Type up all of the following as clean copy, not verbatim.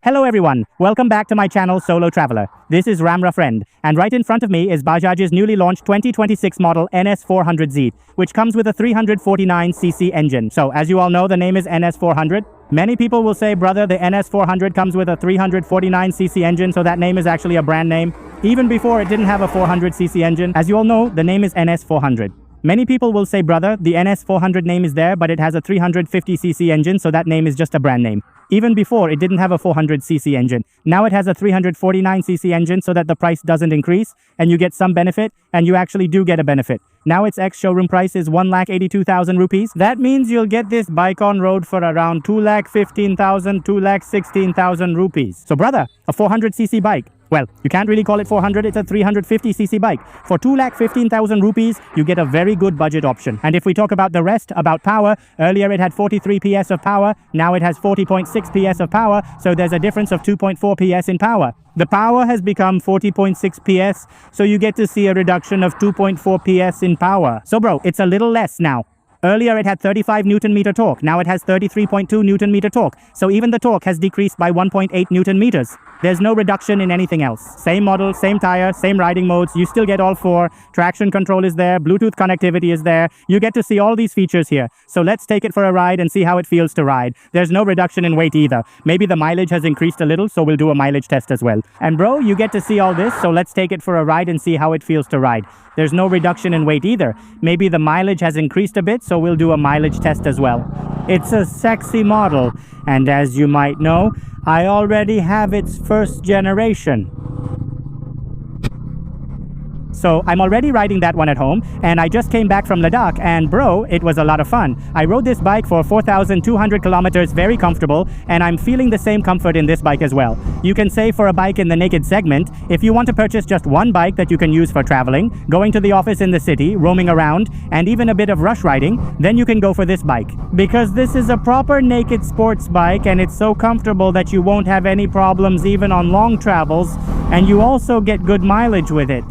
Hello everyone, welcome back to my channel Solo Traveler. This is Ramra Friend, and right in front of me is Bajaj's newly launched 2026 model NS400Z, which comes with a 349cc engine. So as you all know, the name is NS400. Many people will say, brother, the NS400 comes with a 349cc engine, so that name is actually a brand name. Even before, it didn't have a 400cc engine. As you all know, the name is NS400. Many people will say, brother, the NS400 name is there, but it has a 350cc engine, so that name is just a brand name. Even before, it didn't have a 400cc engine. Now it has a 349cc engine so that the price doesn't increase, and you get some benefit, and you actually do get a benefit. Now its ex-showroom price is 1,82,000 rupees. That means you'll get this bike on road for around 2,15,000, 2,16,000 rupees. So brother, a 400cc bike. Well, you can't really call it 400, it's a 350cc bike. For 2,15,000 rupees, you get a very good budget option. And if we talk about the rest, about power, earlier it had 43 PS of power, now it has 40.6 PS of power, so there's a difference of 2.4 PS in power. The power has become 40.6 PS, so you get to see a reduction of 2.4 PS in power. So bro, it's a little less now. Earlier it had 35 Nm torque, now it has 33.2 Nm torque, so even the torque has decreased by 1.8 Nm. There's no reduction in anything else. Same model, same tire, same riding modes, you still get all four. Traction control is there, Bluetooth connectivity is there, you get to see all these features here. So let's take it for a ride and see how it feels to ride. There's no reduction in weight either. Maybe the mileage has increased a little, so we'll do a mileage test as well. And bro, you get to see all this, so let's take it for a ride and see how it feels to ride. There's no reduction in weight either. Maybe the mileage has increased a bit, so we'll do a mileage test as well. It's a sexy model, and as you might know, I already have its first generation. So I'm already riding that one at home, and I just came back from Ladakh, and bro, it was a lot of fun. I rode this bike for 4,200 kilometers, very comfortable, and I'm feeling the same comfort in this bike as well. You can say for a bike in the naked segment, if you want to purchase just one bike that you can use for traveling, going to the office in the city, roaming around, and even a bit of rush riding, then you can go for this bike. Because this is a proper naked sports bike, and it's so comfortable that you won't have any problems even on long travels, and you also get good mileage with it.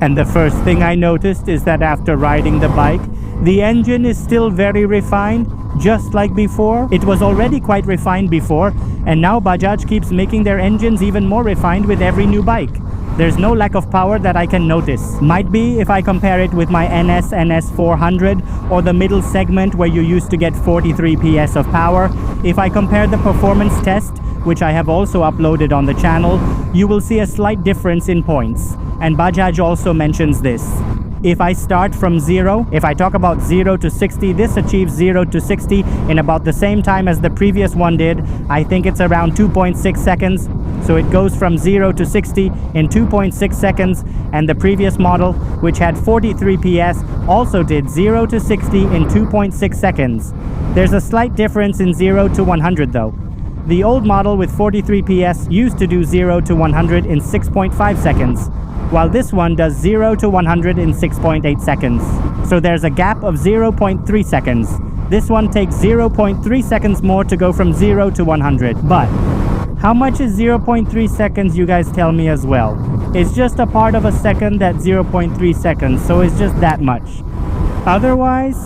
And the first thing I noticed is that after riding the bike, the engine is still very refined, just like before. It was already quite refined before, and now Bajaj keeps making their engines even more refined with every new bike. There's no lack of power that I can notice. Might be if I compare it with my NS400 or the middle segment where you used to get 43 PS of power. If I compare the performance test, which I have also uploaded on the channel, you will see a slight difference in points. And Bajaj also mentions this. If I start from 0, if I talk about 0 to 60, this achieves 0 to 60 in about the same time as the previous one did. I think it's around 2.6 seconds. So it goes from 0 to 60 in 2.6 seconds, and the previous model, which had 43 PS, also did 0 to 60 in 2.6 seconds. There's a slight difference in 0 to 100 though. The old model with 43 PS used to do 0 to 100 in 6.5 seconds, while this one does 0 to 100 in 6.8 seconds. So there's a gap of 0.3 seconds. This one takes 0.3 seconds more to go from 0 to 100. But how much is 0.3 seconds, you guys tell me as well. It's just a part of a second that's 0.3 seconds, so it's just that much. Otherwise,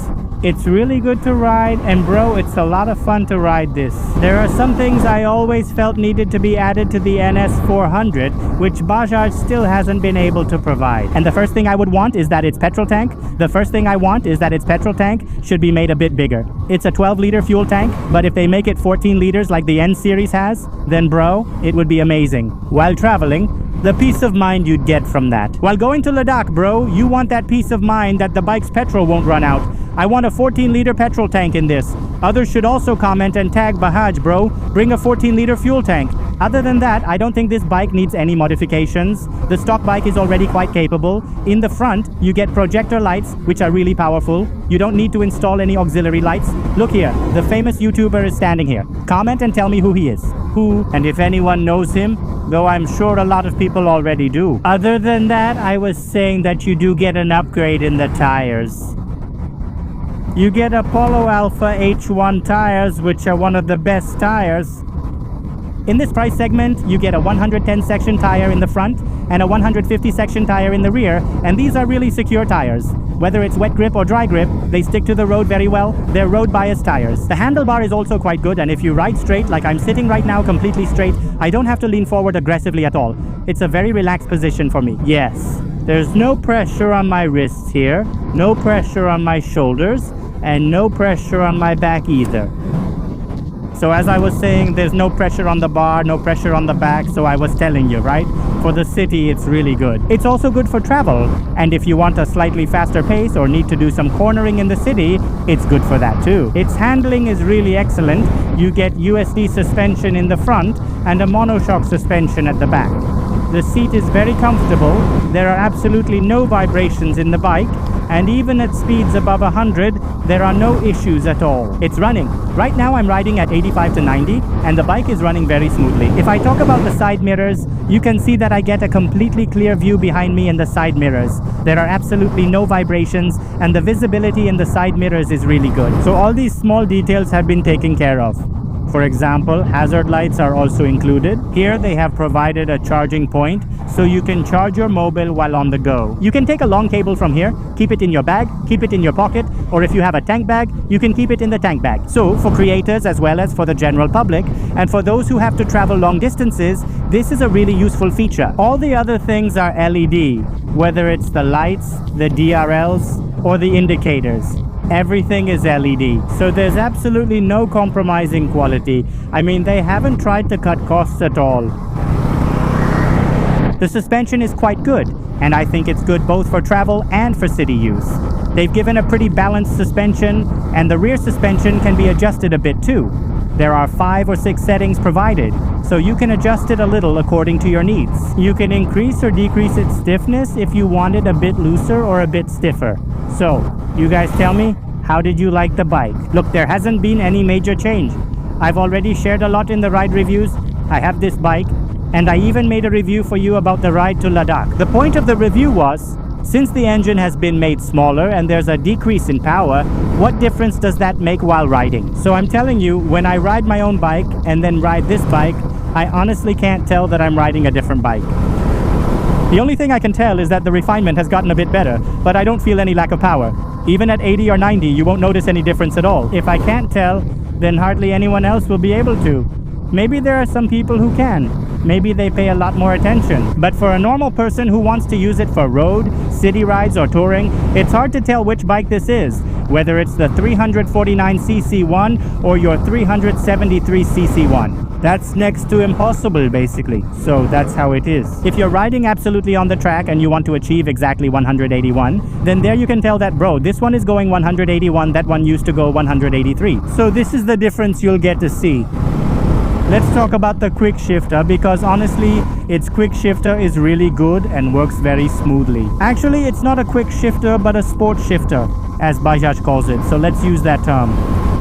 it's really good to ride, and bro, it's a lot of fun to ride this. There are some things I always felt needed to be added to the NS400, which Bajaj still hasn't been able to provide. And the first thing I would want is that its petrol tank. The first thing I want is that its petrol tank should be made a bit bigger. It's a 12-liter fuel tank, but if they make it 14 liters like the N series has, then bro, it would be amazing. While traveling, the peace of mind you'd get from that. While going to Ladakh, bro, you want that peace of mind that the bike's petrol won't run out. I want a 14-liter petrol tank in this. Others should also comment and tag Bajaj, bro. Bring a 14-liter fuel tank. Other than that, I don't think this bike needs any modifications. The stock bike is already quite capable. In the front, you get projector lights, which are really powerful. You don't need to install any auxiliary lights. Look here, the famous YouTuber is standing here. Comment and tell me who he is. Who, and if anyone knows him, though I'm sure a lot of people already do. Other than that, I was saying that you do get an upgrade in the tires. You get Apollo Alpha H1 tires, which are one of the best tires. In this price segment, you get a 110 section tire in the front, and a 150 section tire in the rear, and these are really secure tires. Whether it's wet grip or dry grip, they stick to the road very well. They're road biased tires. The handlebar is also quite good, and if you ride straight, like I'm sitting right now completely straight, I don't have to lean forward aggressively at all. It's a very relaxed position for me. Yes, there's no pressure on my wrists here, no pressure on my shoulders, and no pressure on my back either. So as I was saying, there's no pressure on the bar, no pressure on the back, so I was telling you, right? For the city, it's really good. It's also good for travel, and if you want a slightly faster pace or need to do some cornering in the city, it's good for that too. Its handling is really excellent. You get USD suspension in the front and a monoshock suspension at the back. The seat is very comfortable. There are absolutely no vibrations in the bike, and even at speeds above 100, there are no issues at all. It's running. Right now I'm riding at 85 to 90, and the bike is running very smoothly. If I talk about the side mirrors, you can see that I get a completely clear view behind me in the side mirrors. There are absolutely no vibrations, and the visibility in the side mirrors is really good. So all these small details have been taken care of. For example, hazard lights are also included. Here they have provided a charging point so you can charge your mobile while on the go. You can take a long cable from here, keep it in your bag, keep it in your pocket, or if you have a tank bag, you can keep it in the tank bag. So for creators as well as for the general public, and for those who have to travel long distances, this is a really useful feature. All the other things are LED, whether it's the lights, the DRLs, or the indicators. Everything is LED, so there's absolutely no compromising quality. I mean, they haven't tried to cut costs at all. The suspension is quite good, and I think it's good both for travel and for city use. They've given a pretty balanced suspension, and the rear suspension can be adjusted a bit too. There are 5 or 6 settings provided, so you can adjust it a little according to your needs. You can increase or decrease its stiffness if you want it a bit looser or a bit stiffer. So, you guys tell me, how did you like the bike? Look, there hasn't been any major change. I've already shared a lot in the ride reviews. I have this bike, and I even made a review for you about the ride to Ladakh. The point of the review was, since the engine has been made smaller and there's a decrease in power, what difference does that make while riding? So I'm telling you, when I ride my own bike and then ride this bike, I honestly can't tell that I'm riding a different bike. The only thing I can tell is that the Refinement has gotten a bit better, but I don't feel any lack of power. Even at 80 or 90, you won't notice any difference at all. If I can't tell, then hardly anyone else will be able to. Maybe there are some people who can. Maybe they pay a lot more attention. But for a normal person who wants to use it for road, city rides, or touring, it's hard to tell which bike this is, whether it's the 349cc one or your 373cc one. That's next to impossible, basically. So that's how it is. If you're riding absolutely on the track and you want to achieve exactly 181, then there you can tell that, bro, this one is going 181, that one used to go 183. So this is the difference you'll get to see. Let's talk about the quick shifter, because honestly, its quick shifter is really good and works very smoothly. Actually, it's not a quick shifter, but a sport shifter, as Bajaj calls it. So let's use that term.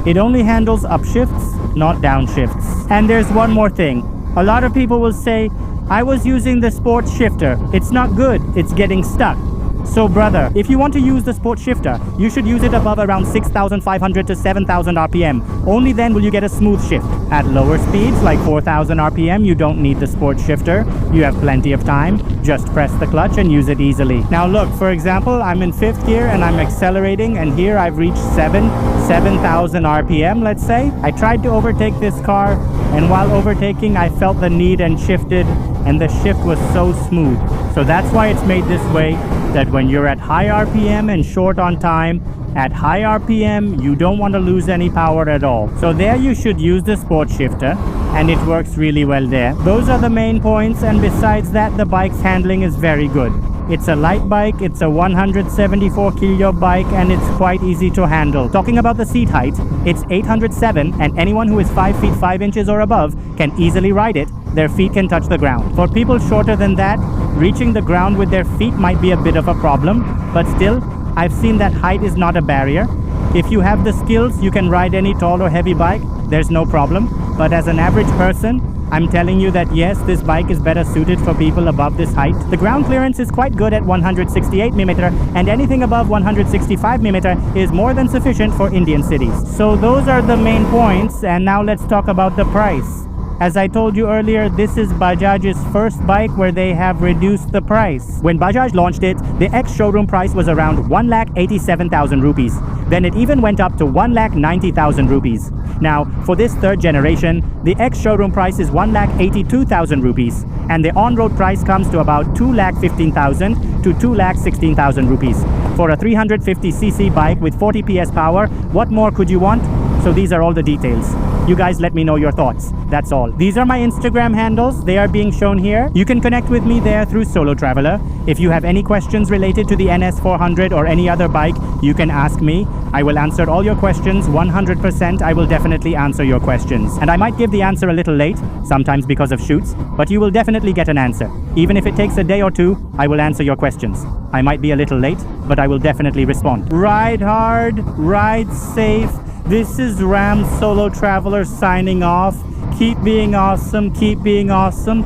It only handles upshifts, not downshifts. And there's one more thing. A lot of people will say, I was using the sport shifter. It's not good. It's getting stuck. So brother, if you want to use the sport shifter, you should use it above around 6,500 to 7,000 RPM. Only then will you get a smooth shift. At lower speeds, like 4,000 RPM, you don't need the sport shifter. You have plenty of time. Just press the clutch and use it easily. Now look, for example, I'm in 5th gear and I'm accelerating, and here I've reached 7,000 RPM, let's say. I tried to overtake this car, and while overtaking, I felt the need and shifted, and the shift was so smooth. So that's why it's made this way, that when you're at high RPM and short on time, at high RPM, you don't want to lose any power at all. So there you should use the sport shifter, and it works really well there. Those are the main points, and besides that, the bike's handling is very good. It's a light bike, it's a 174 kilo bike, and it's quite easy to handle. Talking about the seat height, it's 807, and anyone who is 5 feet 5 inches or above can easily ride it. Their feet can touch the ground. For people shorter than that, reaching the ground with their feet might be a bit of a problem, but still, I've seen that height is not a barrier. If you have the skills, you can ride any tall or heavy bike, there's no problem. But as an average person, I'm telling you that yes, this bike is better suited for people above this height. The ground clearance is quite good at 168mm, and anything above 165mm is more than sufficient for Indian cities. So those are the main points, and now let's talk about the price. As I told you earlier, this is Bajaj's first bike where they have reduced the price. When Bajaj launched it, the ex-showroom price was around 1,87,000 rupees. Then it even went up to 1,90,000 rupees. Now, for this third generation, the ex-showroom price is 1,82,000 rupees, and the on-road price comes to about 2,15,000 to 2,16,000 rupees. For a 350cc bike with 40 PS power, what more could you want? So these are all the details. You guys let me know your thoughts. That's all. These are my Instagram handles. They are being shown here. You can connect with me there through Solo Traveler. If you have any questions related to the NS400 or any other bike, you can ask me. I will answer all your questions 100%. I will definitely answer your questions. And I might give the answer a little late, sometimes because of shoots, but you will definitely get an answer. Even if it takes a day or two, I will answer your questions. I might be a little late, but I will definitely respond. Ride hard, ride safe. This is Ram Solo Traveler signing off. Keep being awesome, keep being awesome.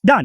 Done.